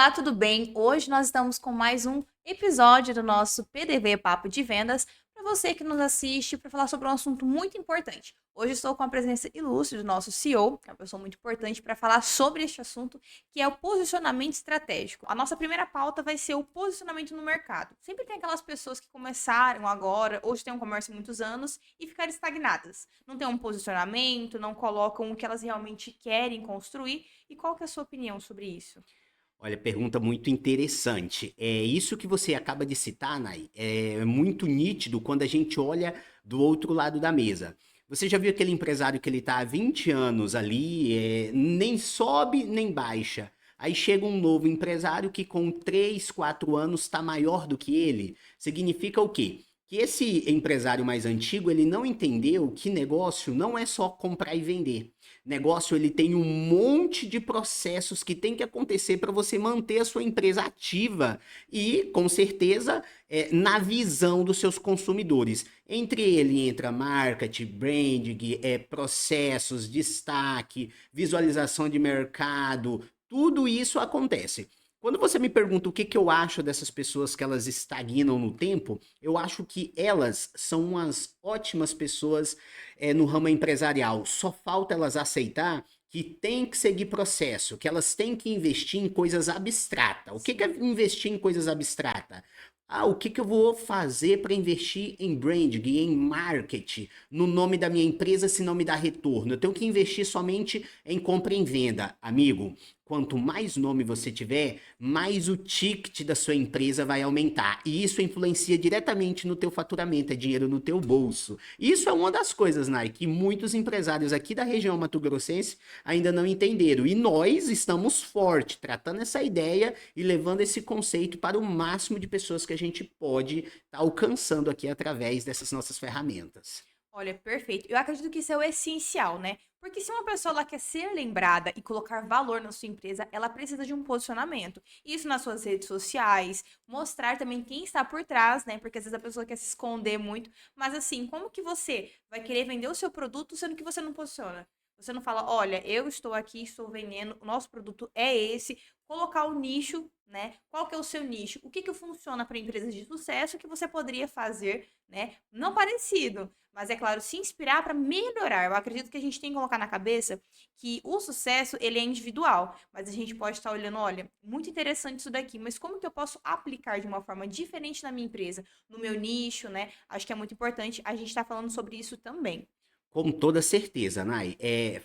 Olá, tudo bem? Hoje nós estamos com mais um episódio do nosso PDV Papo de Vendas para você que nos assiste para falar sobre um assunto muito importante. Hoje estou com a presença ilustre do nosso CEO, que é uma pessoa muito importante para falar sobre este assunto, que é o posicionamento estratégico. A nossa primeira pauta vai ser o posicionamento no mercado. Sempre tem aquelas pessoas que começaram agora, hoje têm um comércio há muitos anos e ficaram estagnadas. Não tem um posicionamento, não colocam o que elas realmente querem construir. E qual que é a sua opinião sobre isso? Olha, pergunta muito interessante. É isso que você acaba de citar, Nay, é muito nítido quando a gente olha do outro lado da mesa. Você já viu aquele empresário que ele está há 20 anos ali, nem sobe nem baixa. Aí chega um novo empresário que com 3, 4 anos está maior do que ele. Significa o quê? Que esse empresário mais antigo, ele não entendeu que negócio não é só comprar e vender. Negócio, ele tem um monte de processos que tem que acontecer para você manter a sua empresa ativa e, com certeza, na visão dos seus consumidores. Entre ele entra marketing, branding, processos, destaque, visualização de mercado, tudo isso acontece. Quando você me pergunta o que, que eu acho dessas pessoas que elas estagnam no tempo, eu acho que elas são umas ótimas pessoas no ramo empresarial. Só falta elas aceitar que tem que seguir processo, que elas têm que investir em coisas abstratas. O que, que é investir em coisas abstratas? Ah, o que, que eu vou fazer para investir em branding, em marketing, no nome da minha empresa se não me dá retorno? Eu tenho que investir somente em compra e em venda. Amigo, quanto mais nome você tiver, mais o ticket da sua empresa vai aumentar. E isso influencia diretamente no teu faturamento, é dinheiro no teu bolso. Isso é uma das coisas, Nike, que muitos empresários aqui da região mato-grossense ainda não entenderam. E nós estamos forte, tratando essa ideia e levando esse conceito para o máximo de pessoas que a gente pode estar alcançando aqui através dessas nossas ferramentas. Olha, perfeito. Eu acredito que isso é o essencial, né? Porque se uma pessoa ela quer ser lembrada e colocar valor na sua empresa, ela precisa de um posicionamento. Isso nas suas redes sociais, mostrar também quem está por trás, né? Porque às vezes a pessoa quer se esconder muito. Mas assim, como que você vai querer vender o seu produto sendo que você não posiciona? Você não fala, olha, eu estou aqui, estou vendendo, o nosso produto é esse. Colocar o nicho, né? Qual que é o seu nicho? O que que funciona para empresas de sucesso que você poderia fazer, né? Não parecido, mas é claro, se inspirar para melhorar. Eu acredito que a gente tem que colocar na cabeça que o sucesso, ele é individual, mas a gente pode estar olhando, olha, muito interessante isso daqui, mas como que eu posso aplicar de uma forma diferente na minha empresa, no meu nicho, né? Acho que é muito importante a gente estar falando sobre isso também. Com toda certeza, Nai.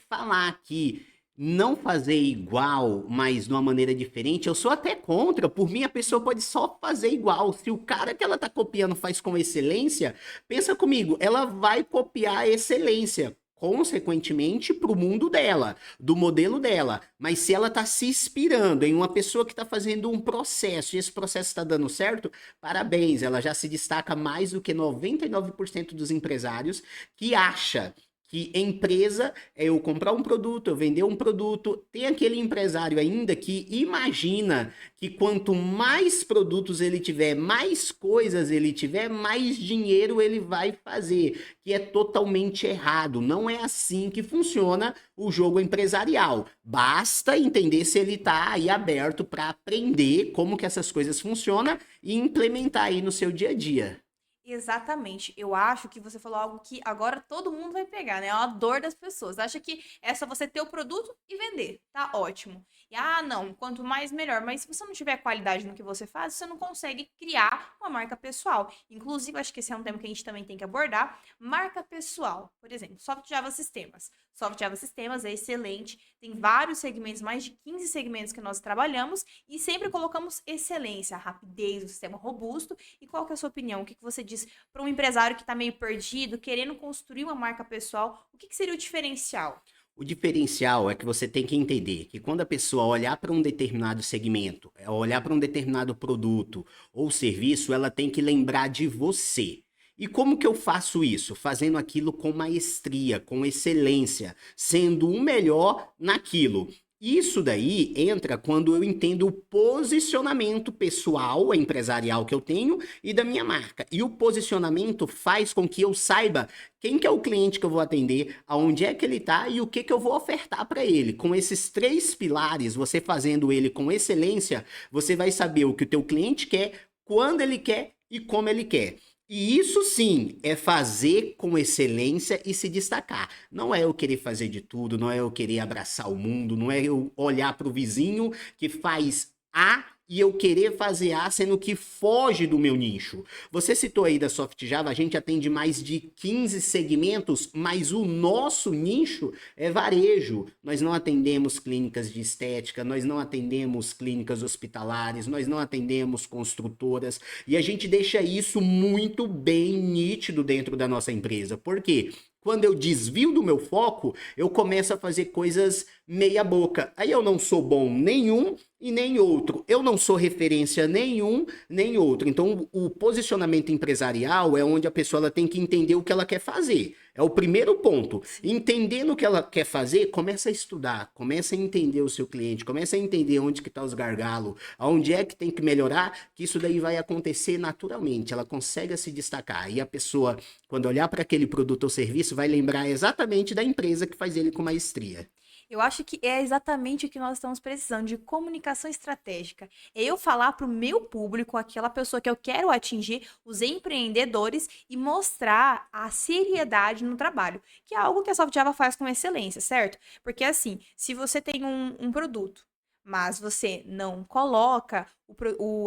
Falar que não fazer igual, mas de uma maneira diferente, eu sou até contra. Por mim, a pessoa pode só fazer igual. Se o cara que ela tá copiando faz com excelência, pensa comigo, ela vai copiar a excelência. Consequentemente, para o mundo dela, do modelo dela. Mas se ela está se inspirando em uma pessoa que está fazendo um processo e esse processo está dando certo, parabéns, ela já se destaca mais do que 99% dos empresários que acha que empresa é eu comprar um produto, eu vender um produto. Tem aquele empresário ainda que imagina que quanto mais produtos ele tiver, mais coisas ele tiver, mais dinheiro ele vai fazer, que é totalmente errado. Não é assim que funciona o jogo empresarial. Basta entender se ele está aí aberto para aprender como que essas coisas funcionam e implementar aí no seu dia a dia. Exatamente. Eu acho que você falou algo que agora todo mundo vai pegar, né? É uma dor das pessoas. Acha que é só você ter o produto e vender. Tá ótimo. E não, quanto mais melhor. Mas se você não tiver qualidade no que você faz, você não consegue criar uma marca pessoal. Inclusive, acho que esse é um tema que a gente também tem que abordar. Marca pessoal. Por exemplo, Soft Java Sistemas. Soft Java Sistemas é excelente. Tem vários segmentos, mais de 15 segmentos que nós trabalhamos e sempre colocamos excelência, rapidez, o sistema robusto. E qual que é a sua opinião? O que que você diz para um empresário que está meio perdido, querendo construir uma marca pessoal? O que que seria o diferencial? O diferencial é que você tem que entender que quando a pessoa olhar para um determinado segmento, olhar para um determinado produto ou serviço, ela tem que lembrar de você. E como que eu faço isso? Fazendo aquilo com maestria, com excelência, sendo o melhor naquilo. Isso daí entra quando eu entendo o posicionamento pessoal, empresarial que eu tenho e da minha marca. E o posicionamento faz com que eu saiba quem que é o cliente que eu vou atender, aonde é que ele está e o que que eu vou ofertar para ele. Com esses três pilares, você fazendo ele com excelência, você vai saber o que o teu cliente quer, quando ele quer e como ele quer. E isso sim é fazer com excelência e se destacar. Não é eu querer fazer de tudo, não é eu querer abraçar o mundo, não é eu olhar para o vizinho que faz A e eu querer fazer A sendo que foge do meu nicho. Você citou aí da Soft Java, a gente atende mais de 15 segmentos, mas o nosso nicho é varejo. Nós não atendemos clínicas de estética, nós não atendemos clínicas hospitalares, nós não atendemos construtoras. E a gente deixa isso muito bem nítido dentro da nossa empresa. Por quê? Quando eu desvio do meu foco, eu começo a fazer coisas meia boca. Aí eu não sou bom nenhum e nem outro. Eu não sou referência nenhum nem outro. Então, o posicionamento empresarial é onde a pessoa ela tem que entender o que ela quer fazer. É o primeiro ponto. Entendendo o que ela quer fazer, começa a estudar, começa a entender o seu cliente, começa a entender onde que está os gargalos, aonde é que tem que melhorar, que isso daí vai acontecer naturalmente. Ela consegue se destacar. E a pessoa, quando olhar para aquele produto ou serviço, vai lembrar exatamente da empresa que faz ele com maestria. Eu acho que é exatamente o que nós estamos precisando, de comunicação estratégica. É eu falar para o meu público, aquela pessoa que eu quero atingir, os empreendedores, e mostrar a seriedade no trabalho, que é algo que a Soft Java faz com excelência, certo? Porque assim, se você tem um produto, mas você não coloca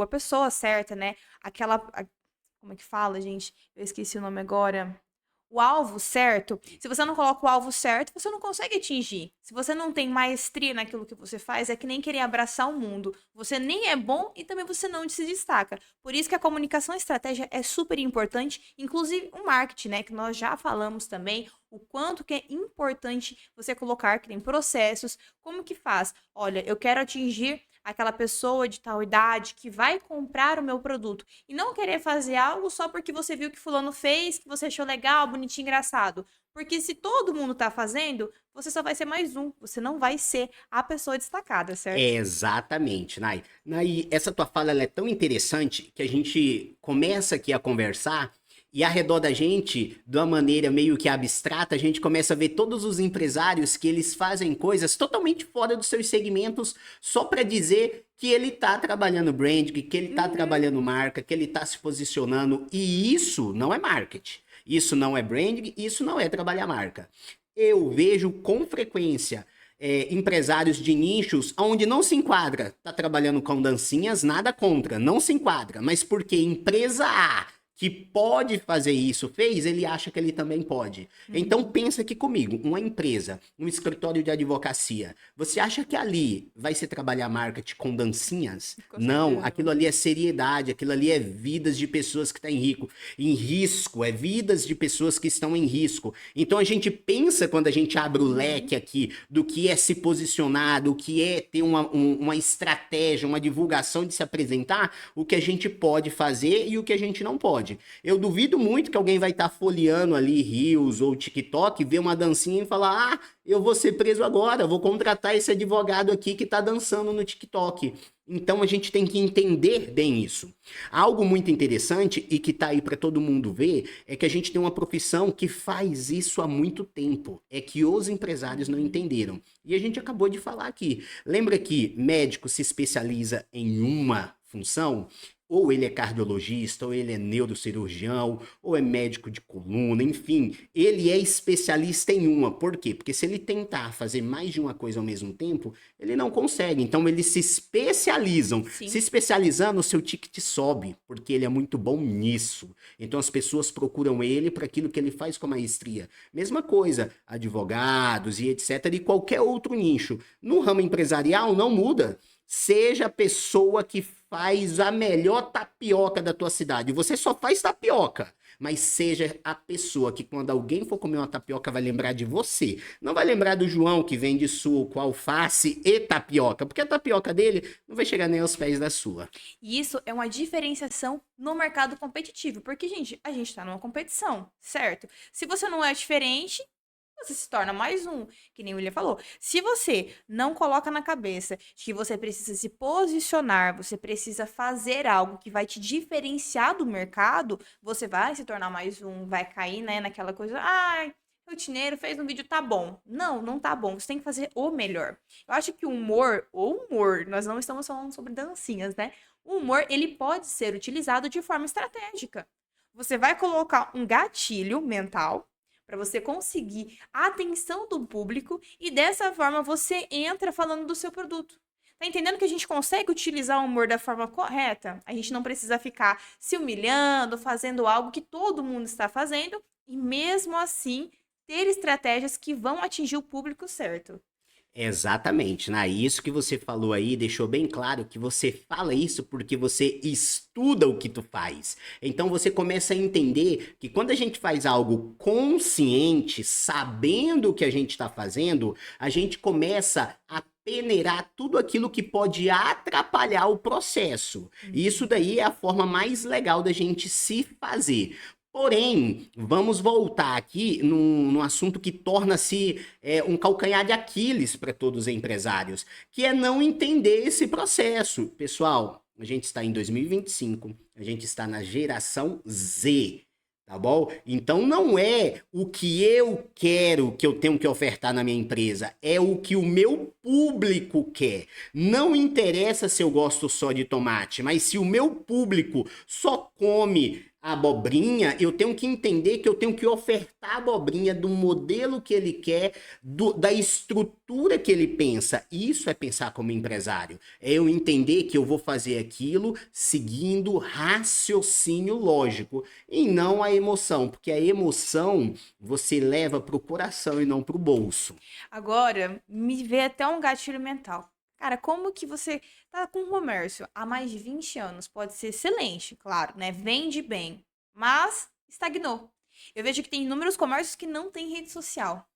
a pessoa certa, né? Como é que fala, gente? Eu esqueci o nome agora. O alvo certo, se você não coloca o alvo certo, você não consegue atingir. Se você não tem maestria naquilo que você faz, é que nem querer abraçar o mundo. Você nem é bom e também você não se destaca. Por isso que a comunicação e estratégia é super importante, inclusive o marketing, né, que nós já falamos também, o quanto que é importante você colocar que tem processos, como que faz? Olha, eu quero atingir aquela pessoa de tal idade que vai comprar o meu produto e não querer fazer algo só porque você viu que fulano fez, que você achou legal, bonitinho, engraçado. Porque se todo mundo tá fazendo, você só vai ser mais um, você não vai ser a pessoa destacada, certo? É exatamente, Nai. Nai, essa tua fala ela é tão interessante que a gente começa aqui a conversar e ao redor da gente, de uma maneira meio que abstrata, a gente começa a ver todos os empresários que eles fazem coisas totalmente fora dos seus segmentos só para dizer que ele tá trabalhando branding, que ele tá trabalhando marca, que ele tá se posicionando. E isso não é marketing. Isso não é branding, isso não é trabalhar marca. Eu vejo com frequência empresários de nichos onde não se enquadra. Tá trabalhando com dancinhas, nada contra, não se enquadra. Mas porque empresa A que pode fazer isso fez, ele acha que ele também pode. Então pensa aqui comigo, uma empresa, um escritório de advocacia, você acha que ali vai se trabalhar marketing com dancinhas? Com Não, certeza. aquilo ali é seriedade, aquilo ali é vidas de pessoas que estão em risco, é vidas de pessoas que estão em risco. Então a gente pensa quando a gente abre o leque aqui do que é se posicionar, do que é ter uma estratégia, uma divulgação de se apresentar, o que a gente pode fazer e o que a gente não pode. Eu duvido muito que alguém vai estar folheando ali Reels ou TikTok, ver uma dancinha e falar: ah, eu vou ser preso agora, vou contratar esse advogado aqui que tá dançando no TikTok. Então a gente tem que entender bem isso. Algo muito interessante e que tá aí para todo mundo ver é que a gente tem uma profissão que faz isso há muito tempo. É que os empresários não entenderam. E a gente acabou de falar aqui. Lembra que médico se especializa em uma função? Ou ele é cardiologista, ou ele é neurocirurgião, ou é médico de coluna, enfim, ele é especialista em uma. Por quê? Porque se ele tentar fazer mais de uma coisa ao mesmo tempo, ele não consegue. Então eles se especializam. Se Sim. especializando, o seu ticket sobe, porque ele é muito bom nisso. Então as pessoas procuram ele para aquilo que ele faz com maestria. Mesma coisa, advogados e etc. E qualquer outro nicho. No ramo empresarial não muda. Seja a pessoa que faz a melhor tapioca da tua cidade. Você só faz tapioca, mas seja a pessoa que quando alguém for comer uma tapioca vai lembrar de você. Não vai lembrar do João que vende suco, alface e tapioca, porque a tapioca dele não vai chegar nem aos pés da sua. E isso é uma diferenciação no mercado competitivo, porque, gente, a gente tá numa competição, certo? Se você não é diferente, você se torna mais um, que nem o William falou. Se você não coloca na cabeça de que você precisa se posicionar, você precisa fazer algo que vai te diferenciar do mercado, você vai se tornar mais um, vai cair, né, naquela coisa, ai, rotineiro, fez um vídeo, tá bom. Não, não tá bom. Você tem que fazer o melhor. Eu acho que o humor, nós não estamos falando sobre dancinhas, né? O humor, ele pode ser utilizado de forma estratégica. Você vai colocar um gatilho mental para você conseguir a atenção do público e dessa forma você entra falando do seu produto. Tá entendendo que a gente consegue utilizar o humor da forma correta? A gente não precisa ficar se humilhando, fazendo algo que todo mundo está fazendo e mesmo assim ter estratégias que vão atingir o público certo. Exatamente, né? Isso que você falou aí deixou bem claro que você fala isso porque você estuda o que tu faz. Então você começa a entender que quando a gente faz algo consciente, sabendo o que a gente está fazendo, a gente começa a peneirar tudo aquilo que pode atrapalhar o processo. E isso daí é a forma mais legal da gente se fazer. Porém, vamos voltar aqui num assunto que torna-se um calcanhar de Aquiles para todos os empresários, que é não entender esse processo. Pessoal, a gente está em 2025, a gente está na geração Z, tá bom? Então não é o que eu quero que eu tenho que ofertar na minha empresa, é o que o meu público quer. Não interessa se eu gosto só de tomate, mas se o meu público só come abobrinha, eu tenho que entender que eu tenho que ofertar a abobrinha do modelo que ele quer, da estrutura que ele pensa. Isso é pensar como empresário. É eu entender que eu vou fazer aquilo seguindo raciocínio lógico e não a emoção, porque a emoção você leva para o coração e não para o bolso. Agora, me vê até um gatilho mental. Cara, como que você tá com comércio há mais de 20 anos? Pode ser excelente, claro, né? Vende bem, mas estagnou. Eu vejo que tem inúmeros comércios que não têm rede social.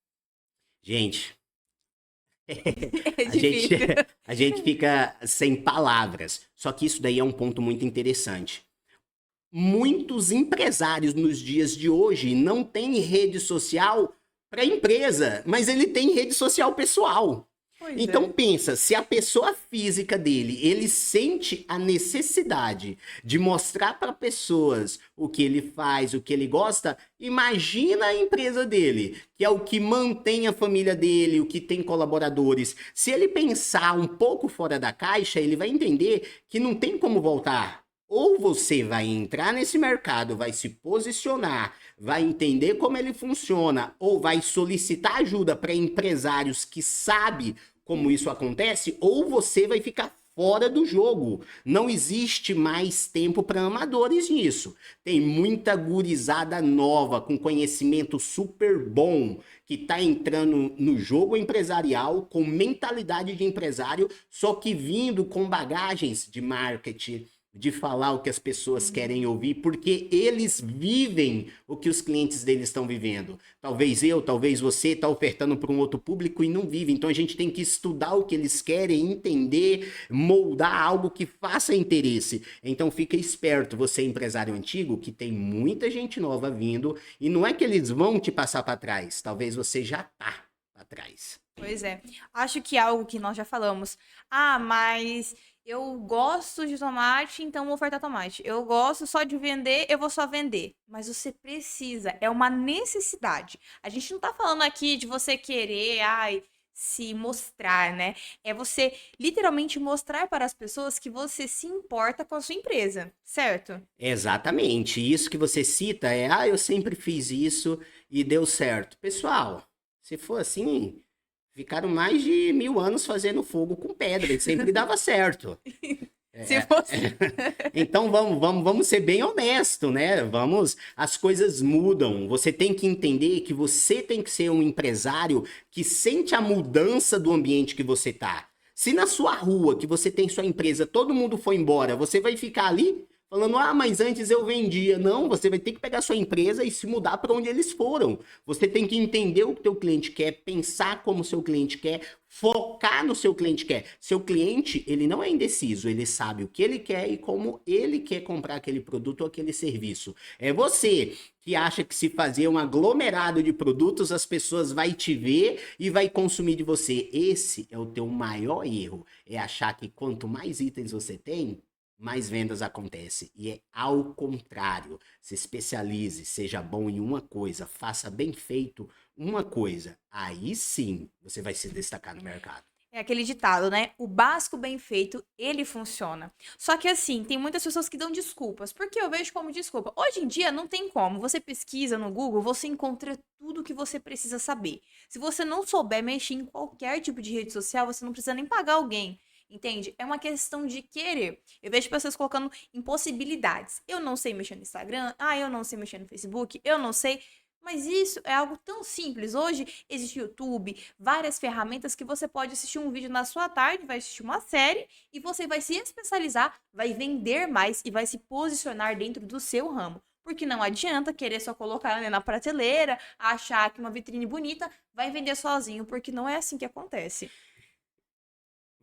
Gente, É a gente, difícil. a gente fica sem palavras. Só que isso daí é um ponto muito interessante. Muitos empresários nos dias de hoje não têm rede social para empresa, mas ele tem rede social pessoal. Pois Então é. pensa, se a pessoa física dele, ele sente a necessidade de mostrar para pessoas o que ele faz, o que ele gosta, imagina a empresa dele, que é o que mantém a família dele, o que tem colaboradores. Se ele pensar um pouco fora da caixa, ele vai entender que não tem como voltar. Ou você vai entrar nesse mercado, vai se posicionar, vai entender como ele funciona, ou vai solicitar ajuda para empresários que sabem como isso acontece, ou você vai ficar fora do jogo. Não existe mais tempo para amadores nisso. Tem muita gurizada nova, com conhecimento super bom, que está entrando no jogo empresarial, com mentalidade de empresário, só que vindo com bagagens de marketing, de falar o que as pessoas querem ouvir, porque eles vivem o que os clientes deles estão vivendo. Talvez eu, talvez você está ofertando para um outro público e não vive. Então a gente tem que estudar o que eles querem, entender, moldar algo que faça interesse. Então fica esperto, você é empresário antigo, que tem muita gente nova vindo, e não é que eles vão te passar para trás, talvez você já tá para trás. Pois é. Acho que é algo que nós já falamos. Ah, mas eu gosto de tomate, então vou ofertar tomate. Eu gosto só de vender, eu vou só vender. Mas você precisa, é uma necessidade. A gente não tá falando aqui de você querer, ai, se mostrar, né? É você literalmente mostrar para as pessoas que você se importa com a sua empresa, certo? Exatamente. Isso que você cita é, eu sempre fiz isso e deu certo. Pessoal, se for assim, ficaram mais de 1000 anos fazendo fogo com pedra e sempre dava certo. Se fosse. Então vamos ser bem honesto, né? As coisas mudam. Você tem que entender que você tem que ser um empresário que sente a mudança do ambiente que você tá. Se na sua rua, que você tem sua empresa, todo mundo foi embora, você vai ficar ali falando, ah, mas antes eu vendia. Não, você vai ter que pegar sua empresa e se mudar para onde eles foram. Você tem que entender o que teu cliente quer, pensar como o seu cliente quer, focar no seu cliente quer. Seu cliente, ele não é indeciso, ele sabe o que ele quer e como ele quer comprar aquele produto ou aquele serviço. É você que acha que se fazer um aglomerado de produtos, as pessoas vai te ver e vai consumir de você. Esse é o teu maior erro, é achar que quanto mais itens você tem, mais vendas acontecem. E é ao contrário. Se especialize, seja bom em uma coisa, faça bem feito uma coisa. Aí sim você vai se destacar no mercado. É aquele ditado, né? O básico bem feito, ele funciona. Só que assim, tem muitas pessoas que dão desculpas. Porque eu vejo como desculpa. Hoje em dia não tem como. Você pesquisa no Google, você encontra tudo o que você precisa saber. Se você não souber mexer em qualquer tipo de rede social, você não precisa nem pagar alguém. Entende? É uma questão de querer. Eu vejo pessoas colocando impossibilidades. Eu não sei mexer no Instagram. Ah, eu não sei mexer no Facebook. Eu não sei. Mas isso é algo tão simples. Hoje existe YouTube, várias ferramentas que você pode assistir um vídeo na sua tarde, vai assistir uma série e você vai se especializar, vai vender mais e vai se posicionar dentro do seu ramo. Porque não adianta querer só colocar, né, na prateleira, achar que uma vitrine bonita vai vender sozinho, porque não é assim que acontece.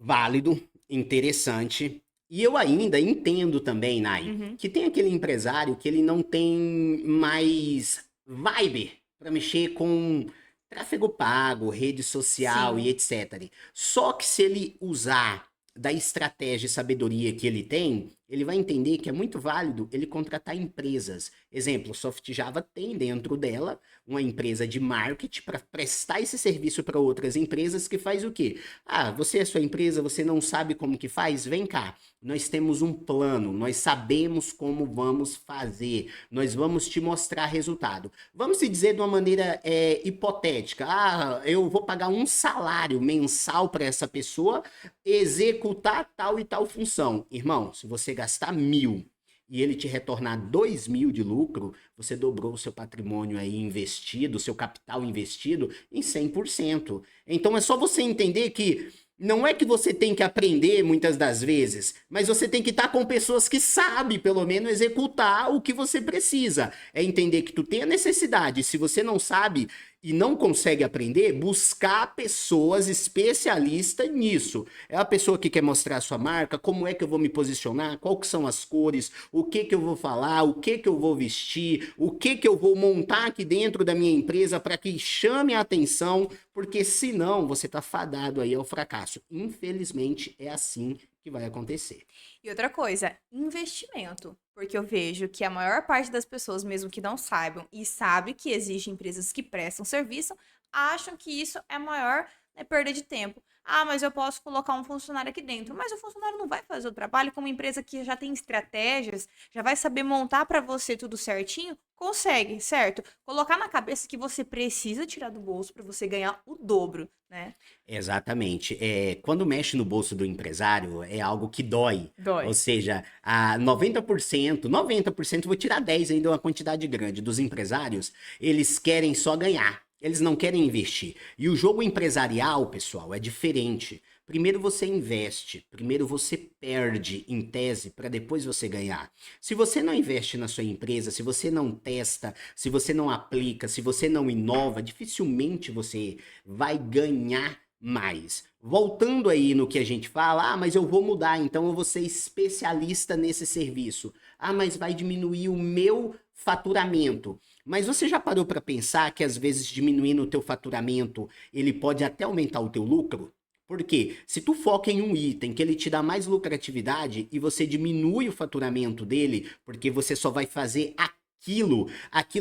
Válido, interessante. E eu ainda entendo também, Nai, Uhum. que tem aquele empresário que ele não tem mais vibe para mexer com tráfego pago, rede social e Sim. etc. Só que se ele usar da estratégia e sabedoria que ele tem, ele vai entender que é muito válido ele contratar empresas. Exemplo, Soft Java tem dentro dela uma empresa de marketing para prestar esse serviço para outras empresas que faz o quê? Ah, você é sua empresa, você não sabe como que faz? Vem cá. Nós temos um plano, nós sabemos como vamos fazer, nós vamos te mostrar resultado. Vamos se dizer de uma maneira hipotética. Ah, eu vou pagar um salário mensal para essa pessoa executar tal e tal função. Irmão, se você gastar 1.000 e ele te retornar 2.000 de lucro, você dobrou o seu patrimônio aí investido, o seu capital investido em 100%. Então é só você entender que não é que você tem que aprender muitas das vezes, mas você tem que estar com pessoas que sabem, pelo menos, executar o que você precisa. É entender que tu tem a necessidade. Se você não sabe e não consegue aprender, buscar pessoas especialistas nisso. É a pessoa que quer mostrar a sua marca, como é que eu vou me posicionar, qual que são as cores, o que que eu vou falar, o que que eu vou vestir, o que que eu vou montar aqui dentro da minha empresa para que chame a atenção, porque senão você tá fadado aí ao fracasso. Infelizmente é assim que vai acontecer. E outra coisa, investimento. Porque eu vejo que a maior parte das pessoas, mesmo que não saibam e sabe que existem empresas que prestam serviço, acham que isso é a maior, né, perda de tempo. Ah, mas eu posso colocar um funcionário aqui dentro. Mas o funcionário não vai fazer o trabalho como uma empresa que já tem estratégias, já vai saber montar para você tudo certinho. Consegue, certo? Colocar na cabeça que você precisa tirar do bolso para você ganhar o dobro, né? Exatamente. Quando mexe no bolso do empresário, é algo que dói. Ou Dói. seja, a 90%, vou tirar 10 ainda, uma quantidade grande dos empresários, eles querem só ganhar. Eles não querem investir. E o jogo empresarial, pessoal, é diferente. Primeiro você investe, primeiro você perde em tese para depois você ganhar. Se você não investe na sua empresa, se você não testa, se você não aplica, se você não inova, dificilmente você vai ganhar mais. Voltando aí no que a gente fala, ah, mas eu vou mudar, então eu vou ser especialista nesse serviço. Ah, mas vai diminuir o meu faturamento. Mas você já parou para pensar que às vezes diminuindo o teu faturamento, ele pode até aumentar o teu lucro? Porque se tu foca em um item que ele te dá mais lucratividade e você diminui o faturamento dele, porque você só vai fazer aquilo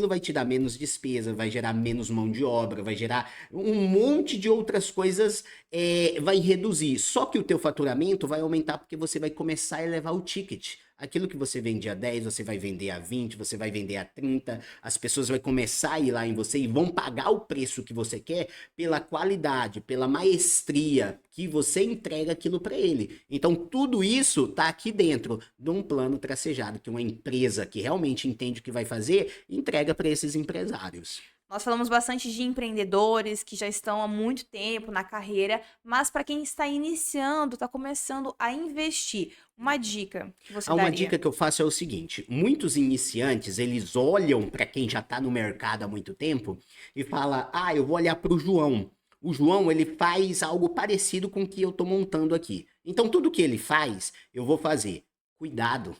vai te dar menos despesa, vai gerar menos mão de obra, vai gerar um monte de outras coisas, vai reduzir. Só que o teu faturamento vai aumentar porque você vai começar a elevar o ticket. Aquilo que você vende a 10, você vai vender a 20, você vai vender a 30, as pessoas vão começar a ir lá em você e vão pagar o preço que você quer pela qualidade, pela maestria que você entrega aquilo para ele. Então tudo isso tá aqui dentro de um plano tracejado que uma empresa que realmente entende o que vai fazer entrega para esses empresários. Nós falamos bastante de empreendedores que já estão há muito tempo na carreira, mas para quem está iniciando, está começando a investir, uma dica que você Uma daria? dica que eu faço é o seguinte: muitos iniciantes, eles olham para quem já está no mercado há muito tempo e fala: "Ah, eu vou olhar para o João. O João, ele faz algo parecido com o que eu estou montando aqui. Então tudo que ele faz, eu vou fazer". Cuidado,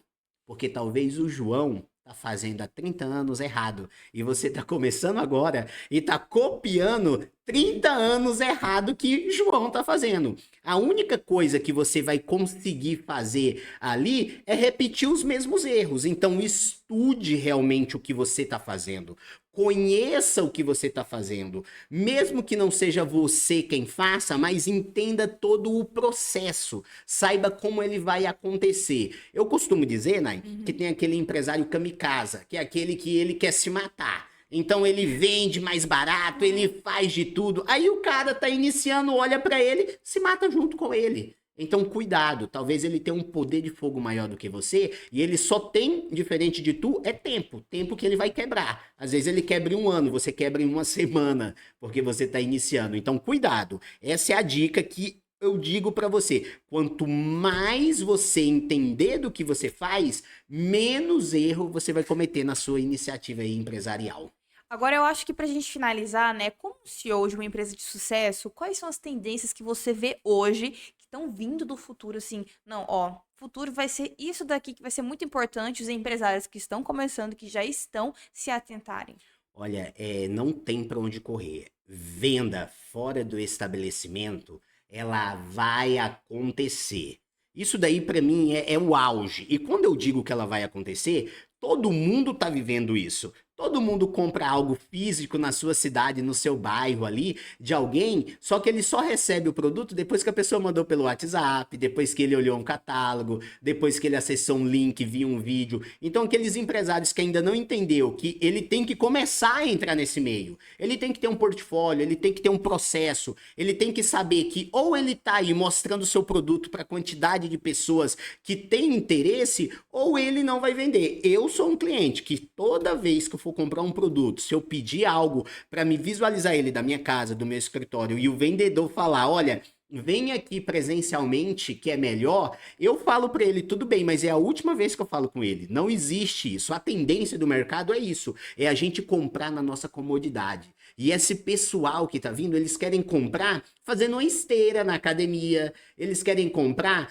porque talvez o João tá fazendo há 30 anos errado e você tá começando agora e tá copiando 30 anos errado que João tá fazendo. A única coisa que você vai conseguir fazer ali é repetir os mesmos erros. Então estude realmente o que você tá fazendo. Conheça o que você está fazendo, mesmo que não seja você quem faça, mas entenda todo o processo, saiba como ele vai acontecer. Eu costumo dizer, Nai, que tem aquele empresário kamikaze, que é aquele que ele quer se matar. Então ele vende mais barato, ele faz de tudo. Aí o cara tá iniciando, olha para ele, se mata junto com ele. Então, cuidado, talvez ele tenha um poder de fogo maior do que você e ele só tem, diferente de tu, é tempo. Tempo que ele vai quebrar. Às vezes ele quebra em um ano, você quebra em uma semana, porque você está iniciando. Então, cuidado. Essa é a dica que eu digo para você. Quanto mais você entender do que você faz, menos erro você vai cometer na sua iniciativa aí empresarial. Agora, eu acho que pra gente finalizar, né, como CEO de uma empresa de sucesso, quais são as tendências que você vê hoje que estão vindo do futuro, assim, não, ó, futuro vai ser isso daqui que vai ser muito importante os empresários que estão começando, que já estão se atentarem. Olha, não tem para onde correr. Venda fora do estabelecimento, ela vai acontecer. Isso daí para mim é o auge. E quando eu digo que ela vai acontecer, todo mundo tá vivendo isso. Todo mundo compra algo físico na sua cidade, no seu bairro ali, de alguém, só que ele só recebe o produto depois que a pessoa mandou pelo WhatsApp, depois que ele olhou um catálogo, depois que ele acessou um link, viu um vídeo. Então, aqueles empresários que ainda não entendeu que ele tem que começar a entrar nesse meio, ele tem que ter um portfólio, ele tem que ter um processo, ele tem que saber que ou ele tá aí mostrando o seu produto para a quantidade de pessoas que tem interesse, ou ele não vai vender. Eu sou um cliente que toda vez que eu for comprar um produto, se eu pedir algo para me visualizar ele da minha casa, do meu escritório, e o vendedor falar, olha, vem aqui presencialmente que é melhor, eu falo para ele, tudo bem, mas é a última vez que eu falo com ele. Não existe isso. A tendência do mercado é isso, é a gente comprar na nossa comodidade. E esse pessoal que tá vindo, eles querem comprar fazendo uma esteira na academia, eles querem comprar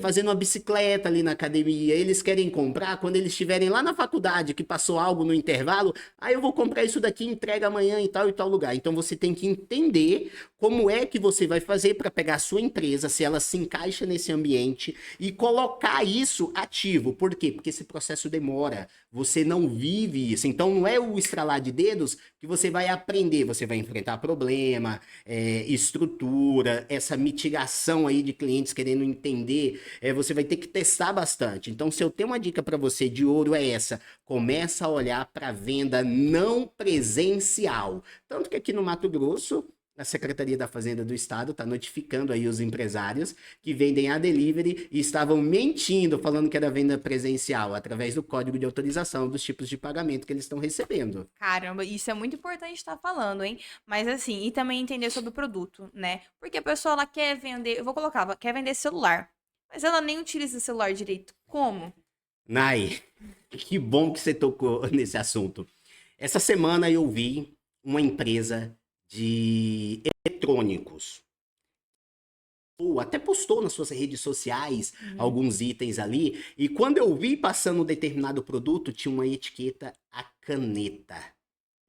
fazendo uma bicicleta ali na academia, eles querem comprar quando eles estiverem lá na faculdade, que passou algo no intervalo, aí eu vou comprar isso daqui, entrega amanhã em tal e tal lugar. Então você tem que entender como é que você vai fazer para pegar a sua empresa, se ela se encaixa nesse ambiente e colocar isso ativo. Por quê? Porque esse processo demora. Você não vive isso. Então não é o estralar de dedos que você vai aprender. Você vai enfrentar problema, estrutura, essa mitigação aí de clientes querendo entender. Você vai ter que testar bastante. Então, se eu tenho uma dica para você de ouro é essa. Começa a olhar para venda não presencial. Tanto que aqui no Mato Grosso a Secretaria da Fazenda do Estado está notificando aí os empresários que vendem a delivery e estavam mentindo, falando que era venda presencial, através do código de autorização dos tipos de pagamento que eles estão recebendo. Caramba, isso é muito importante estar falando, hein? Mas assim, e também entender sobre o produto, né? Porque a pessoa ela quer vender, eu vou colocar, ela quer vender celular, mas ela nem utiliza o celular direito. Como? Nai, que bom que você tocou nesse assunto. Essa semana eu vi uma empresa de eletrônicos. Ou até postou nas suas redes sociais Uhum. alguns itens ali. E quando eu vi passando um determinado produto, tinha uma etiqueta a caneta.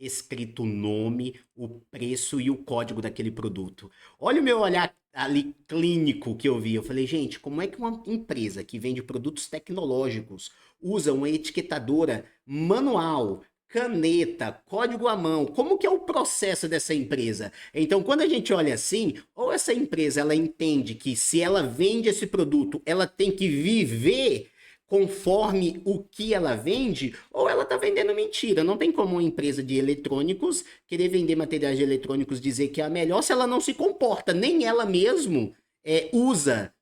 Escrito o nome, o preço e o código daquele produto. Olha o meu olhar ali clínico que eu vi. Eu falei, gente, como é que uma empresa que vende produtos tecnológicos usa uma etiquetadora manual, caneta, código à mão? Como que é o processo dessa empresa? Então, quando a gente olha assim, ou essa empresa ela entende que se ela vende esse produto, ela tem que viver conforme o que ela vende, ou ela está vendendo mentira. Não tem como uma empresa de eletrônicos querer vender materiais de eletrônicos dizer que é a melhor se ela não se comporta, nem ela mesmo usa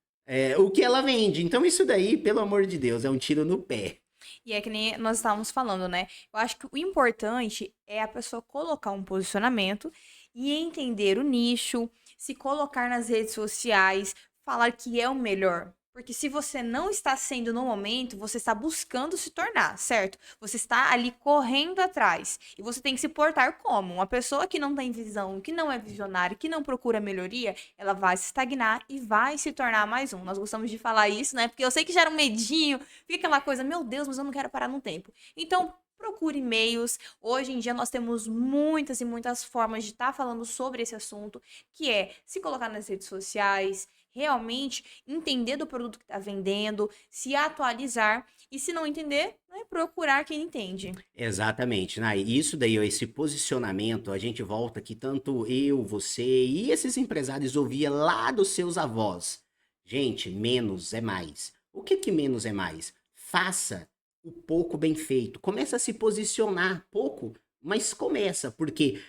o que ela vende. Então isso daí, pelo amor de Deus, é um tiro no pé. E é que nem nós estávamos falando, né? Eu acho que o importante é a pessoa colocar um posicionamento e entender o nicho, se colocar nas redes sociais, falar que é o melhor. Porque se você não está sendo no momento, você está buscando se tornar, certo? Você está ali correndo atrás. E você tem que se portar como? Uma pessoa que não tem visão, que não é visionária, que não procura melhoria, ela vai se estagnar e vai se tornar mais um. Nós gostamos de falar isso, né? Porque eu sei que gera um medinho, fica aquela coisa, meu Deus, mas eu não quero parar no tempo. Então, procure e-mails. Hoje em dia nós temos muitas e muitas formas de estar falando sobre esse assunto, que é se colocar nas redes sociais, realmente entender do produto que está vendendo, se atualizar e se não entender, né, procurar quem entende. Exatamente, né? E isso daí, ó, esse posicionamento, a gente volta que tanto eu, você e esses empresários ouvia lá dos seus avós. Gente, menos é mais. O que que menos é mais? Faça o pouco bem feito. Começa a se posicionar pouco, mas começa, porque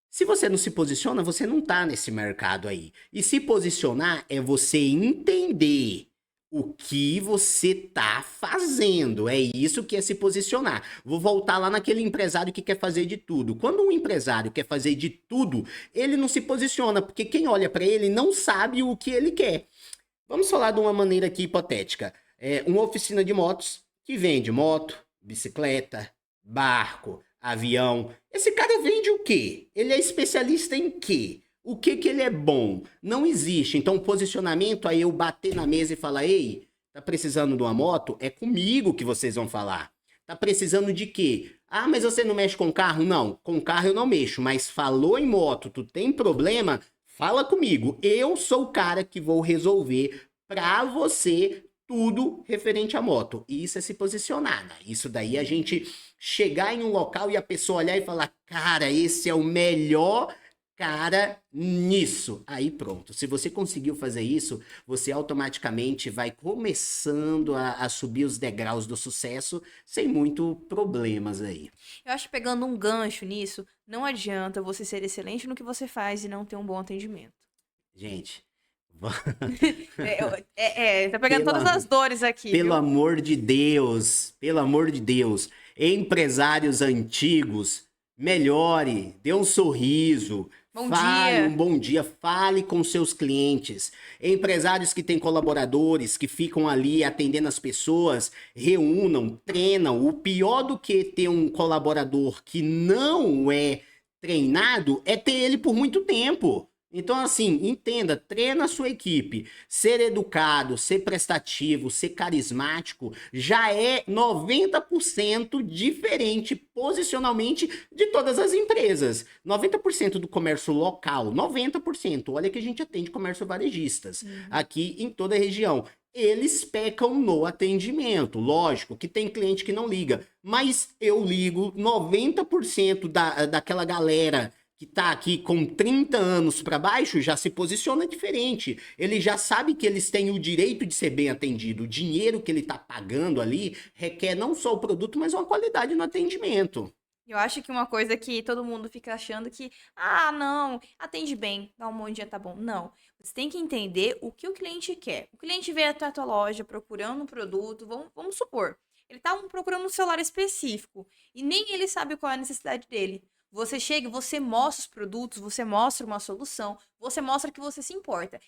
se você não se posiciona, você não tá nesse mercado aí. E se posicionar é você entender o que você tá fazendo. É isso que é se posicionar. Vou voltar lá naquele empresário que quer fazer de tudo. Quando um empresário quer fazer de tudo, ele não se posiciona, porque quem olha para ele não sabe o que ele quer. Vamos falar de uma maneira aqui hipotética. Uma oficina de motos que vende moto, bicicleta, barco, avião. Esse cara vende o quê? Ele é especialista em quê? O que que ele é bom? Não existe. Então, posicionamento aí eu bater na mesa e falar: "Ei, tá precisando de uma moto? É comigo que vocês vão falar. Tá precisando de quê? Ah, mas você não mexe com carro? Não, com carro eu não mexo, mas falou em moto, tu tem problema? Fala comigo. Eu sou o cara que vou resolver pra você tudo referente à moto." E isso é se posicionar, né? Isso daí é a gente chegar em um local e a pessoa olhar e falar: "Cara, esse é o melhor cara nisso." Aí pronto. Se você conseguiu fazer isso, você automaticamente vai começando a subir os degraus do sucesso sem muito problemas aí. Eu acho que pegando um gancho nisso, não adianta você ser excelente no que você faz e não ter um bom atendimento. Gente, Tá pegando todas pela, as dores aqui, pelo viu? amor de Deus, pelo amor de Deus, empresários antigos, melhore, dê um sorriso, Bom fale um dia. bom dia, fale com seus clientes. Empresários que têm colaboradores, que ficam ali atendendo as pessoas, reúnam, treinam. O pior do que ter um colaborador que não é treinado é ter ele por muito tempo. Então, assim, entenda, treina a sua equipe. Ser educado, ser prestativo, ser carismático já é 90% diferente posicionalmente de todas as empresas. 90% do comércio local, 90%. Olha que a gente atende comércio varejistas Uhum. aqui em toda a região. Eles pecam no atendimento. Lógico que tem cliente que não liga, mas eu ligo 90% daquela galera que tá aqui com 30 anos para baixo já se posiciona diferente. Ele já sabe que eles têm o direito de ser bem atendido. O dinheiro que ele tá pagando ali requer não só o produto, mas uma qualidade no atendimento. Eu acho que uma coisa que todo mundo fica achando que, ah, não, atende bem, dá um bom dia, tá bom. Não. Você tem que entender o que o cliente quer. O cliente veio até a tua loja procurando um produto, vamos supor, ele tá procurando um celular específico e nem ele sabe qual é a necessidade dele. Você chega, você mostra os produtos, você mostra uma solução, você mostra que você se importa.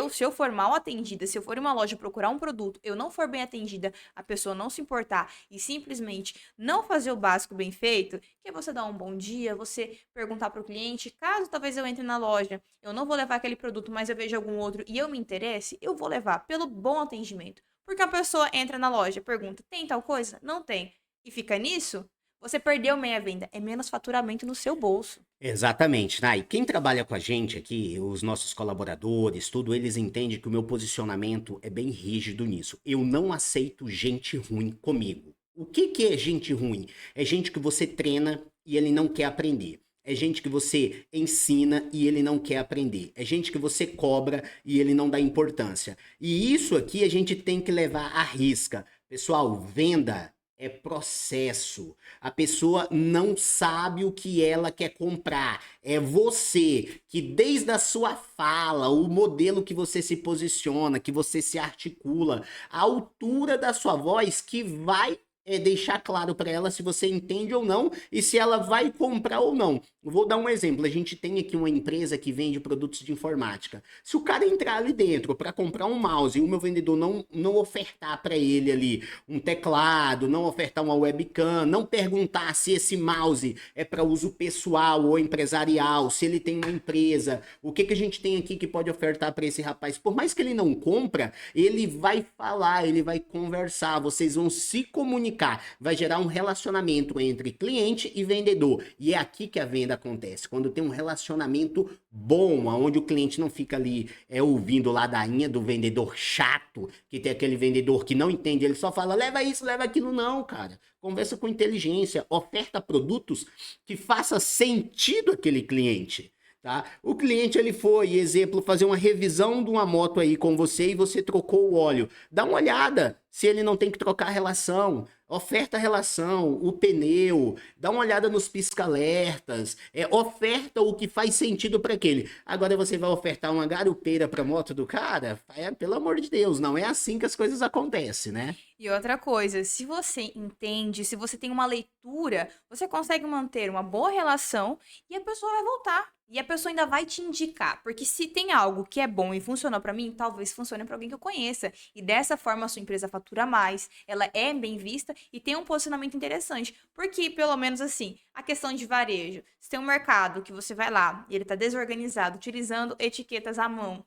Se eu for mal atendida, se eu for em uma loja procurar um produto, eu não for bem atendida, a pessoa não se importar e simplesmente não fazer o básico bem feito, que é você dar um bom dia, você perguntar para o cliente, caso talvez eu entre na loja, eu não vou levar aquele produto, mas eu vejo algum outro e eu me interesse, eu vou levar pelo bom atendimento. Porque a pessoa entra na loja, pergunta, tem tal coisa? Não tem. E fica nisso, você perdeu meia venda, é menos faturamento no seu bolso. Exatamente, Nai. Quem trabalha com a gente aqui, os nossos colaboradores, tudo, eles entendem que o meu posicionamento é bem rígido nisso. Eu não aceito gente ruim comigo. O que que é gente ruim? É gente que você treina e ele não quer aprender. É gente que você ensina e ele não quer aprender. É gente que você cobra e ele não dá importância. E isso aqui a gente tem que levar à risca. Pessoal, venda é processo. A pessoa não sabe o que ela quer comprar. É você que, desde a sua fala, o modelo que você se posiciona, que você se articula, a altura da sua voz que vai é deixar claro para ela se você entende ou não e se ela vai comprar ou não. Vou dar um exemplo. A gente tem aqui uma empresa que vende produtos de informática. Se o cara entrar ali dentro para comprar um mouse e o meu vendedor não ofertar para ele ali um teclado, não ofertar uma webcam, não perguntar se esse mouse é para uso pessoal ou empresarial, se ele tem uma empresa, o que a gente tem aqui que pode ofertar para esse rapaz? Por mais que ele não compra, ele vai falar, ele vai conversar, vocês vão se comunicar, vai gerar um relacionamento entre cliente e vendedor. E é aqui que a venda acontece, quando tem um relacionamento bom, onde o cliente não fica ali ouvindo ladainha do vendedor chato, que tem aquele vendedor que não entende, ele só fala, leva isso, leva aquilo. Não, cara. Conversa com inteligência, oferta produtos que faça sentido aquele cliente. Tá? O cliente ele foi, exemplo, fazer uma revisão de uma moto aí com você e você trocou o óleo. Dá uma olhada se ele não tem que trocar a relação. Oferta a relação, o pneu, dá uma olhada nos pisca-alertas, oferta o que faz sentido para aquele. Agora você vai ofertar uma garupeira para moto do cara? Pelo amor de Deus, não é assim que as coisas acontecem, né? E outra coisa, se você entende, se você tem uma leitura, você consegue manter uma boa relação e a pessoa vai voltar. E a pessoa ainda vai te indicar, porque se tem algo que é bom e funcionou para mim, talvez funcione para alguém que eu conheça. E dessa forma a sua empresa fatura mais, ela é bem vista e tem um posicionamento interessante. Porque, pelo menos assim, a questão de varejo, se tem um mercado que você vai lá e ele tá desorganizado, utilizando etiquetas à mão,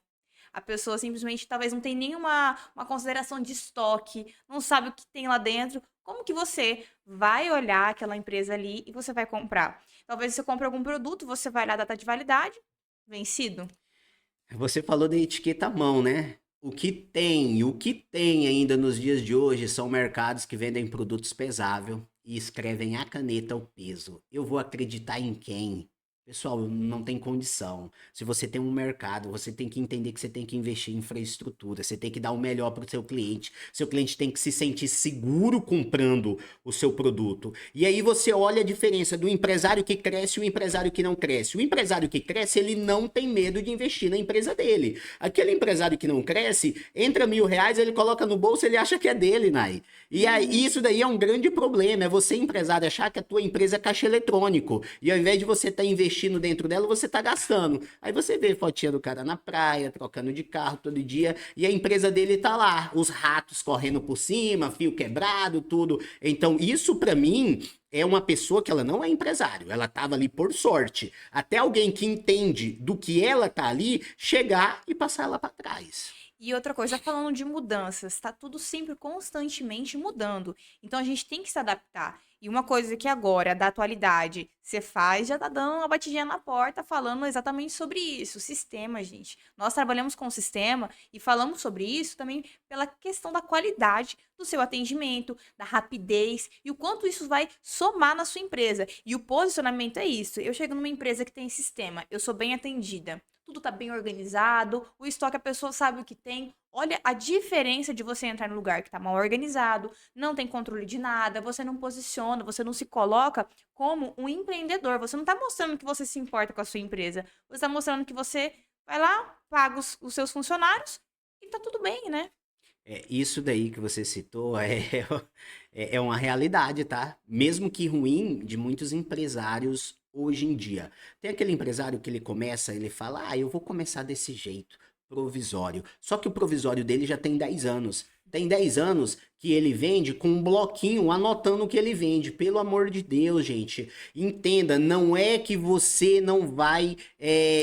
a pessoa simplesmente talvez não tem nenhuma uma consideração de estoque, não sabe o que tem lá dentro. Como que você vai olhar aquela empresa ali e você vai comprar? Talvez você compre algum produto, você vai olhar a data de validade, vencido. Você falou da etiqueta à mão, né? O que tem ainda nos dias de hoje são mercados que vendem produtos pesáveis e escrevem a caneta o peso. Eu vou acreditar em quem? Pessoal, não tem condição. Se você tem um mercado, você tem que entender que você tem que investir em infraestrutura, você tem que dar o melhor para o seu cliente. Seu cliente tem que se sentir seguro comprando o seu produto. E aí você olha a diferença do empresário que cresce e o empresário que não cresce. O empresário que cresce, ele não tem medo de investir na empresa dele. Aquele empresário que não cresce, entra R$ 1.000, ele coloca no bolso, ele acha que é dele, Nai. E aí, isso daí é um grande problema, é você, empresário, achar que a tua empresa é caixa eletrônico. E ao invés de você estar investindo dentro dela, você tá gastando. Aí você vê fotinha do cara na praia, trocando de carro todo dia, e a empresa dele tá lá, os ratos correndo por cima, fio quebrado, tudo. Então, isso pra mim é uma pessoa que ela não é empresário, ela tava ali por sorte. Até alguém que entende do que ela tá ali, chegar e passar ela pra trás. E outra coisa, falando de mudanças, está tudo sempre constantemente mudando. Então a gente tem que se adaptar. E uma coisa que agora, da atualidade, você faz, já tá dando uma batidinha na porta falando exatamente sobre isso. Sistema, gente. Nós trabalhamos com sistema e falamos sobre isso também pela questão da qualidade do seu atendimento, da rapidez e o quanto isso vai somar na sua empresa. E o posicionamento é isso. Eu chego numa empresa que tem sistema, eu sou bem atendida. Tudo tá bem organizado, o estoque a pessoa sabe o que tem. Olha a diferença de você entrar num lugar que tá mal organizado, não tem controle de nada, você não posiciona, você não se coloca como um empreendedor. Você não tá mostrando que você se importa com a sua empresa. Você tá mostrando que você vai lá, paga os seus funcionários e tá tudo bem, né? Isso daí que você citou é uma realidade, tá? Mesmo que ruim, de muitos empresários hoje em dia. Tem aquele empresário que ele começa, ele fala, eu vou começar desse jeito, provisório. Só que o provisório dele já tem 10 anos. Tem 10 anos que ele vende com um bloquinho anotando o que ele vende. Pelo amor de Deus, gente. Entenda, não é que você não vai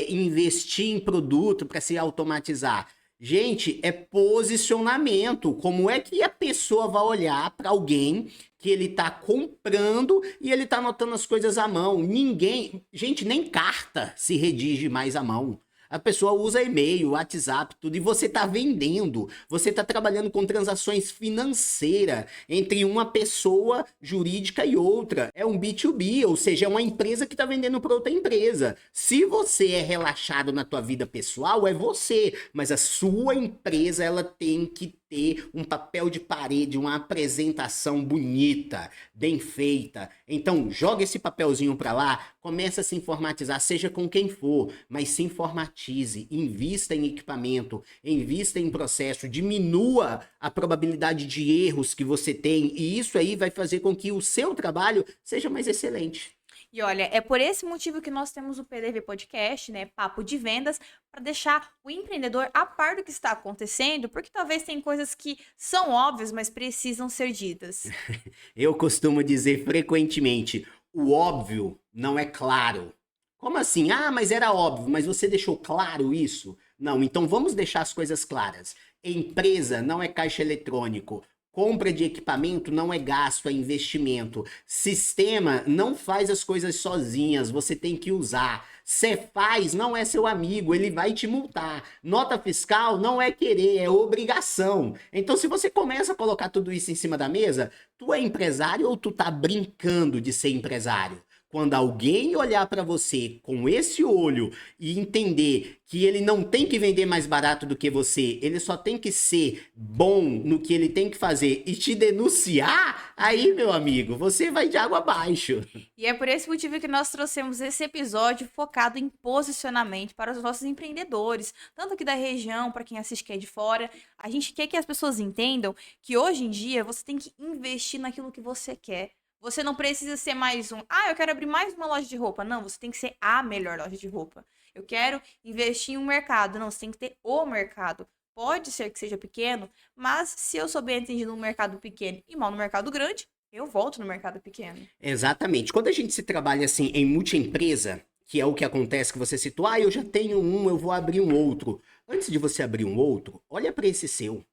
investir em produto para se automatizar. Gente, é posicionamento. Como é que a pessoa vai olhar para alguém que ele tá comprando e ele tá anotando as coisas à mão? Ninguém, gente, nem carta se redige mais à mão. A pessoa usa e-mail, WhatsApp, tudo, e você está vendendo, você está trabalhando com transações financeiras entre uma pessoa jurídica e outra. É um B2B, ou seja, é uma empresa que está vendendo para outra empresa. Se você é relaxado na tua vida pessoal, é você, mas a sua empresa ela tem que ter um papel de parede, uma apresentação bonita, bem feita. Então, joga esse papelzinho para lá, começa a se informatizar, seja com quem for, mas se informatize, invista em equipamento, invista em processo, diminua a probabilidade de erros que você tem, e isso aí vai fazer com que o seu trabalho seja mais excelente. E olha, é por esse motivo que nós temos o PDV Podcast, né, Papo de Vendas, para deixar o empreendedor a par do que está acontecendo, porque talvez tem coisas que são óbvias, mas precisam ser ditas. Eu costumo dizer frequentemente, o óbvio não é claro. Como assim? Ah, mas era óbvio, mas você deixou claro isso? Não, então vamos deixar as coisas claras. Empresa não é caixa eletrônico. Compra de equipamento não é gasto, é investimento. Sistema não faz as coisas sozinhas, você tem que usar. Cefaz não é seu amigo, ele vai te multar. Nota fiscal não é querer, é obrigação. Então, se você começa a colocar tudo isso em cima da mesa, tu é empresário ou tu tá brincando de ser empresário? Quando alguém olhar para você com esse olho e entender que ele não tem que vender mais barato do que você, ele só tem que ser bom no que ele tem que fazer e te denunciar, aí, meu amigo, você vai de água abaixo. E é por esse motivo que nós trouxemos esse episódio focado em posicionamento para os nossos empreendedores, tanto aqui da região, para quem assiste que é de fora. A gente quer que as pessoas entendam que hoje em dia você tem que investir naquilo que você quer. Você não precisa ser mais eu quero abrir mais uma loja de roupa. Não, você tem que ser a melhor loja de roupa. Eu quero investir em um mercado. Não, você tem que ter o mercado. Pode ser que seja pequeno, mas se eu sou bem atendido no mercado pequeno e mal no mercado grande, eu volto no mercado pequeno. Exatamente. Quando a gente se trabalha assim em multiempresa, que é o que acontece que você citou, eu já tenho um, eu vou abrir um outro. Antes de você abrir um outro, olha para esse seu.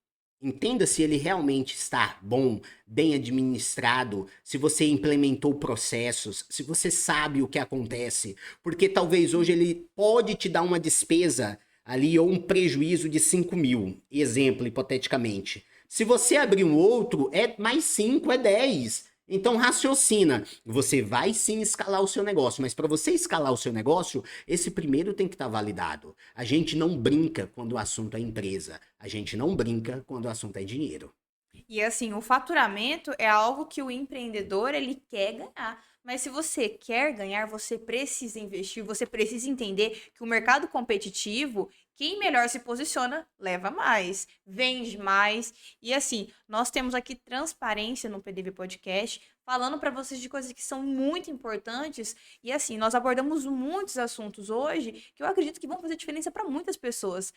Entenda se ele realmente está bom, bem administrado, se você implementou processos, se você sabe o que acontece. Porque talvez hoje ele pode te dar uma despesa ali ou um prejuízo de 5 mil, exemplo, hipoteticamente. Se você abrir um outro, é mais 5, é 10. Então raciocina, você vai sim escalar o seu negócio, mas para você escalar o seu negócio, esse primeiro tem que estar validado. A gente não brinca quando o assunto é empresa, a gente não brinca quando o assunto é dinheiro. E assim, o faturamento é algo que o empreendedor ele quer ganhar. Mas se você quer ganhar, você precisa investir, você precisa entender que o mercado competitivo, quem melhor se posiciona, leva mais, vende mais. E assim, nós temos aqui transparência no PDV Podcast, falando para vocês de coisas que são muito importantes. E assim, nós abordamos muitos assuntos hoje que eu acredito que vão fazer diferença para muitas pessoas.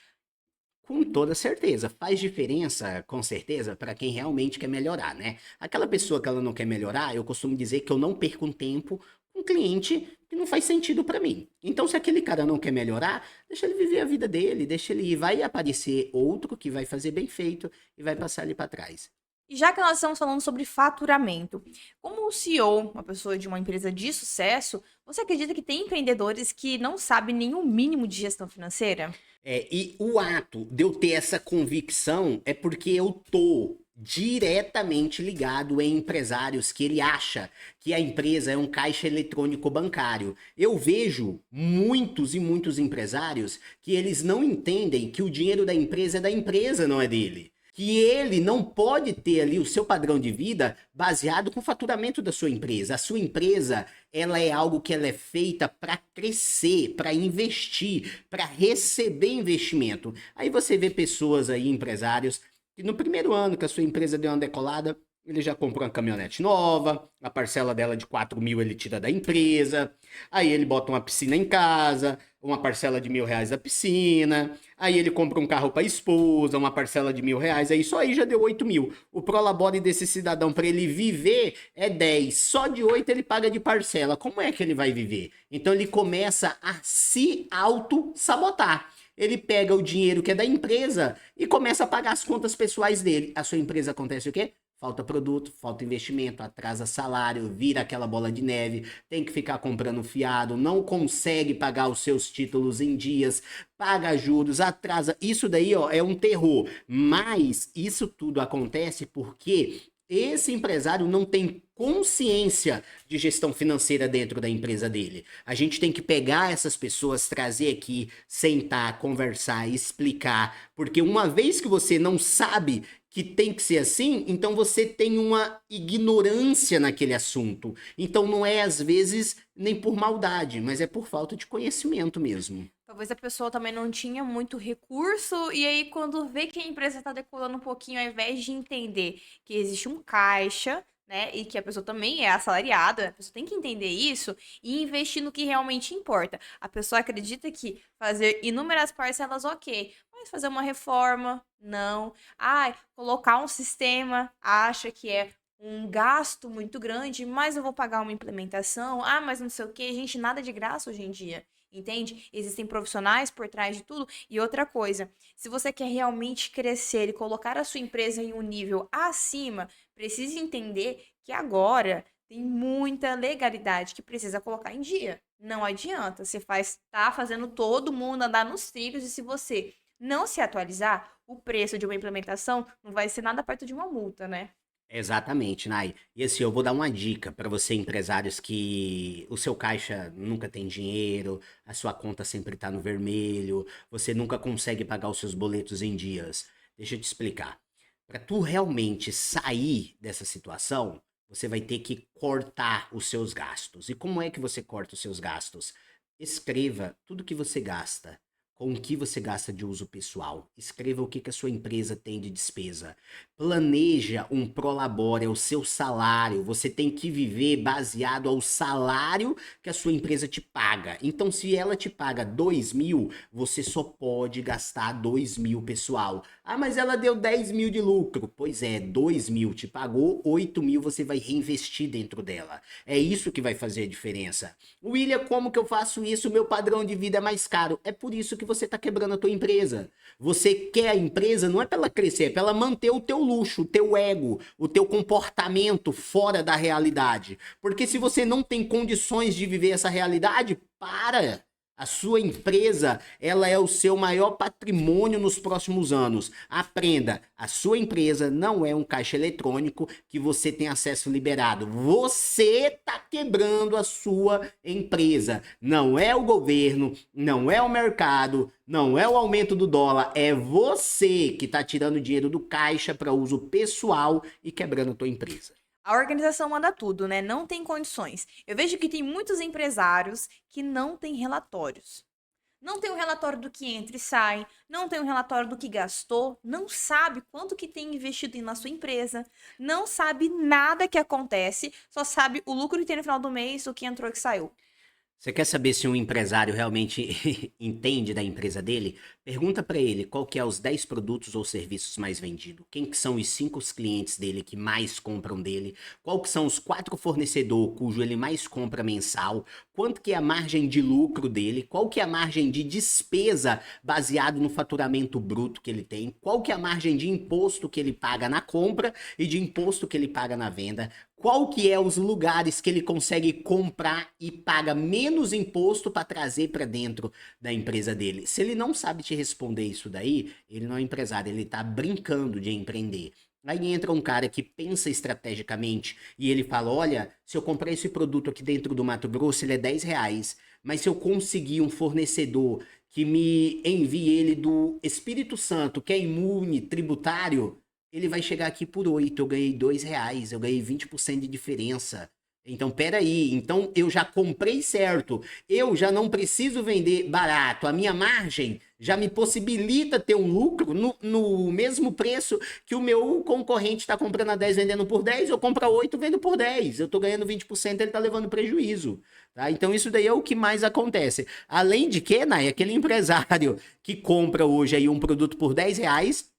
Com toda certeza, faz diferença, com certeza, para quem realmente quer melhorar, né? Aquela pessoa que ela não quer melhorar, eu costumo dizer que eu não perco um tempo com um cliente que não faz sentido para mim. Então, se aquele cara não quer melhorar, deixa ele viver a vida dele, deixa ele ir, vai aparecer outro que vai fazer bem feito e vai passar ali para trás. E já que nós estamos falando sobre faturamento, como o CEO, uma pessoa de uma empresa de sucesso, você acredita que tem empreendedores que não sabem nem o mínimo de gestão financeira? E o ato de eu ter essa convicção é porque eu tô diretamente ligado em empresários que ele acha que a empresa é um caixa eletrônico bancário. Eu vejo muitos e muitos empresários que eles não entendem que o dinheiro da empresa, não é dele. Que ele não pode ter ali o seu padrão de vida baseado com o faturamento da sua empresa. A sua empresa, ela é algo que ela é feita para crescer, para investir, para receber investimento. Aí você vê pessoas aí, empresários, que no primeiro ano que a sua empresa deu uma decolada, ele já comprou uma caminhonete nova, a parcela dela de 4 mil ele tira da empresa, aí ele bota uma piscina em casa, uma parcela de R$ 1.000 da piscina, aí ele compra um carro para a esposa, uma parcela de R$ 1.000, aí só aí já deu 8 mil. O prolabore desse cidadão para ele viver é 10, só de 8 ele paga de parcela. Como é que ele vai viver? Então ele começa a se auto-sabotar. Ele pega o dinheiro que é da empresa e começa a pagar as contas pessoais dele. A sua empresa acontece o quê? Falta produto, falta investimento, atrasa salário, vira aquela bola de neve, tem que ficar comprando fiado, não consegue pagar os seus títulos em dias, paga juros, atrasa. Isso daí, é um terror. Mas isso tudo acontece porque esse empresário não tem consciência de gestão financeira dentro da empresa dele. A gente tem que pegar essas pessoas, trazer aqui, sentar, conversar, explicar, porque uma vez que você não sabe que tem que ser assim, então você tem uma ignorância naquele assunto. Então não é às vezes nem por maldade, mas é por falta de conhecimento mesmo. Talvez a pessoa também não tinha muito recurso, e aí quando vê que a empresa está decolando um pouquinho, ao invés de entender que existe um caixa, né, e que a pessoa também é assalariada, a pessoa tem que entender isso e investir no que realmente importa. A pessoa acredita que fazer inúmeras parcelas, ok, mas fazer uma reforma, não. Ai, colocar um sistema, acha que é um gasto muito grande, mas eu vou pagar uma implementação, ah, mas não sei o que, gente, nada de graça hoje em dia. Entende? Existem profissionais por trás de tudo. E outra coisa, se você quer realmente crescer e colocar a sua empresa em um nível acima, precisa entender que agora tem muita legalidade que precisa colocar em dia. Não adianta, você tá fazendo todo mundo andar nos trilhos e se você não se atualizar, o preço de uma implementação não vai ser nada perto de uma multa, né? Exatamente, Nai. E assim, eu vou dar uma dica para você, empresários, que o seu caixa nunca tem dinheiro, a sua conta sempre tá no vermelho, você nunca consegue pagar os seus boletos em dias. Deixa eu te explicar. Para tu realmente sair dessa situação, você vai ter que cortar os seus gastos. E como é que você corta os seus gastos? Escreva tudo que você gasta. Com o que você gasta de uso pessoal. Escreva o que que a sua empresa tem de despesa. Planeja um prolabore, é o seu salário. Você tem que viver baseado ao salário que a sua empresa te paga. Então, se ela te paga 2.000, você só pode gastar 2.000, pessoal. Ah, mas ela deu 10.000 de lucro. Pois é, 2.000 te pagou, 8.000 você vai reinvestir dentro dela. É isso que vai fazer a diferença. William, como que eu faço isso? Meu padrão de vida é mais caro. É por isso que você está quebrando a tua empresa. Você quer a empresa, não é para ela crescer, é para ela manter o teu luxo, o teu ego, o teu comportamento fora da realidade. Porque se você não tem condições de viver essa realidade, para. A sua empresa, ela é o seu maior patrimônio nos próximos anos. Aprenda, a sua empresa não é um caixa eletrônico que você tem acesso liberado. Você está quebrando a sua empresa. Não é o governo, não é o mercado, não é o aumento do dólar, é você que está tirando dinheiro do caixa para uso pessoal e quebrando a tua empresa. A organização manda tudo, né? Não tem condições. Eu vejo que tem muitos empresários que não têm relatórios. Não tem um relatório do que entra e sai, não tem um relatório do que gastou, não sabe quanto que tem investido na sua empresa, não sabe nada que acontece, só sabe o lucro que tem no final do mês, o que entrou e que saiu. Você quer saber se um empresário realmente entende da empresa dele? Pergunta para ele qual que é os 10 produtos ou serviços mais vendidos, quem que são os 5 clientes dele que mais compram dele, qual que são os 4 fornecedores cujo ele mais compra mensal, quanto que é a margem de lucro dele, qual que é a margem de despesa baseado no faturamento bruto que ele tem, qual que é a margem de imposto que ele paga na compra e de imposto que ele paga na venda, qual que é os lugares que ele consegue comprar e paga menos imposto para trazer para dentro da empresa dele. Se ele não sabe te responder isso daí, ele não é empresário, ele tá brincando de empreender. Aí entra um cara que pensa estrategicamente e ele fala, olha, se eu comprar esse produto aqui dentro do Mato Grosso, ele é 10 reais, mas se eu conseguir um fornecedor que me envie ele do Espírito Santo, que é imune, tributário, ele vai chegar aqui por 8, eu ganhei 2 reais, eu ganhei 20% de diferença. Então, peraí, então eu já comprei certo, eu já não preciso vender barato, a minha margem já me possibilita ter um lucro no mesmo preço que o meu concorrente está comprando a 10 vendendo por 10, eu compro a 8 vendo por 10, eu estou ganhando 20%, ele está levando prejuízo. Tá? Então isso daí é o que mais acontece. Além de que, Nai, aquele empresário que compra hoje aí um produto por 10 reais,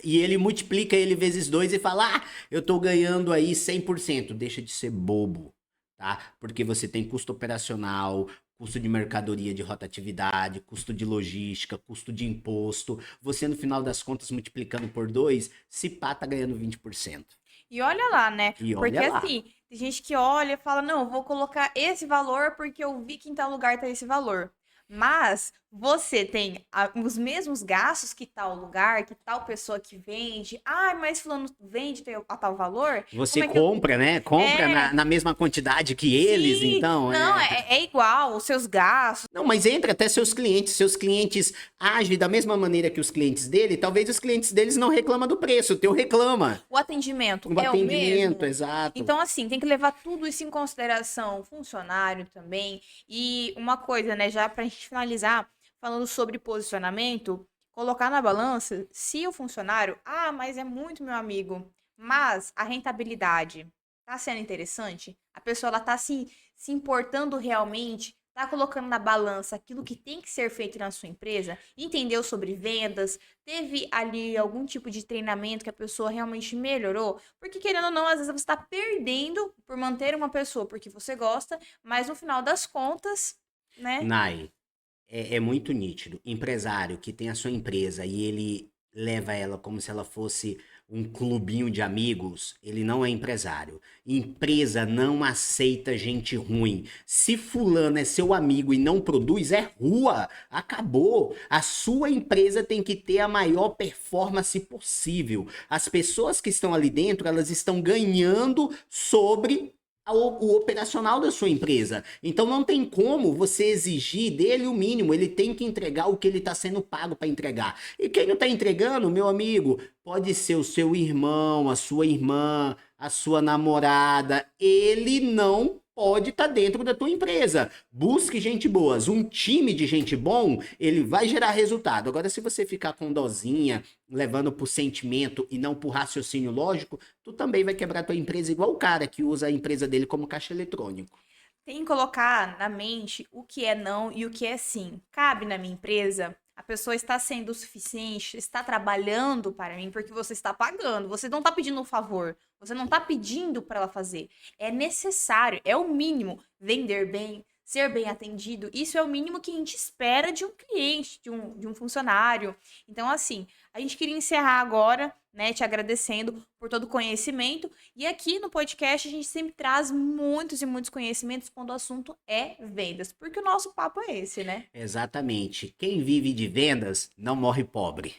e ele multiplica ele vezes 2 e fala, ah, eu tô ganhando aí 100%. Deixa de ser bobo, tá? Porque você tem custo operacional, custo de mercadoria de rotatividade, custo de logística, custo de imposto. Você, no final das contas, multiplicando por 2, se pá, tá ganhando 20%. E olha lá, né? E Porque olha lá. assim, tem gente que olha e fala, não, vou colocar esse valor porque eu vi que em tal lugar tá esse valor. Mas você tem os mesmos gastos que tal lugar, que tal pessoa que vende. Ah, mas fulano vende a tal valor? Você Como é que eu... compra, né? Compra É, na mesma quantidade que eles, sim, então não, é igual, os seus gastos. Não, mas entra até seus clientes. Seus clientes agem da mesma maneira que os clientes dele. Talvez os clientes deles não reclamam do preço, o teu reclama. O atendimento O é o atendimento, mesmo? exato. Então, assim, tem que levar tudo isso em consideração, funcionário também. E uma coisa, né, já pra gente finalizar, falando sobre posicionamento, colocar na balança se o funcionário, mas é muito meu amigo, mas a rentabilidade tá sendo interessante, a pessoa ela tá se importando realmente, tá colocando na balança aquilo que tem que ser feito na sua empresa, entendeu sobre vendas, teve ali algum tipo de treinamento que a pessoa realmente melhorou? Porque, querendo ou não, às vezes você está perdendo por manter uma pessoa porque você gosta, mas no final das contas, né? Nai, é muito nítido. Empresário que tem a sua empresa e ele leva ela como se ela fosse um clubinho de amigos, ele não é empresário. Empresa não aceita gente ruim. Se fulano é seu amigo e não produz, é rua. Acabou. A sua empresa tem que ter a maior performance possível. As pessoas que estão ali dentro, elas estão ganhando sobre o operacional da sua empresa. Então não tem como você exigir dele o mínimo, ele tem que entregar o que ele está sendo pago para entregar. E quem não está entregando, meu amigo, pode ser o seu irmão, a sua irmã, a sua namorada, ele não pode estar dentro da tua empresa. Busque gente boas. Um time de gente bom, ele vai gerar resultado. Agora, se você ficar com dosinha, levando por sentimento e não por raciocínio lógico, tu também vai quebrar tua empresa igual o cara que usa a empresa dele como caixa eletrônico. Tem que colocar na mente o que é não e o que é sim. Cabe na minha empresa? A pessoa está sendo o suficiente, está trabalhando para mim porque você está pagando. Você não está pedindo um favor, você não está pedindo para ela fazer. É necessário, é o mínimo. Vender bem, ser bem atendido, isso é o mínimo que a gente espera de um cliente, de um funcionário. Então, assim, a gente queria encerrar agora, né, te agradecendo por todo o conhecimento. E aqui no podcast a gente sempre traz muitos e muitos conhecimentos quando o assunto é vendas, porque o nosso papo é esse, né? Exatamente. Quem vive de vendas não morre pobre.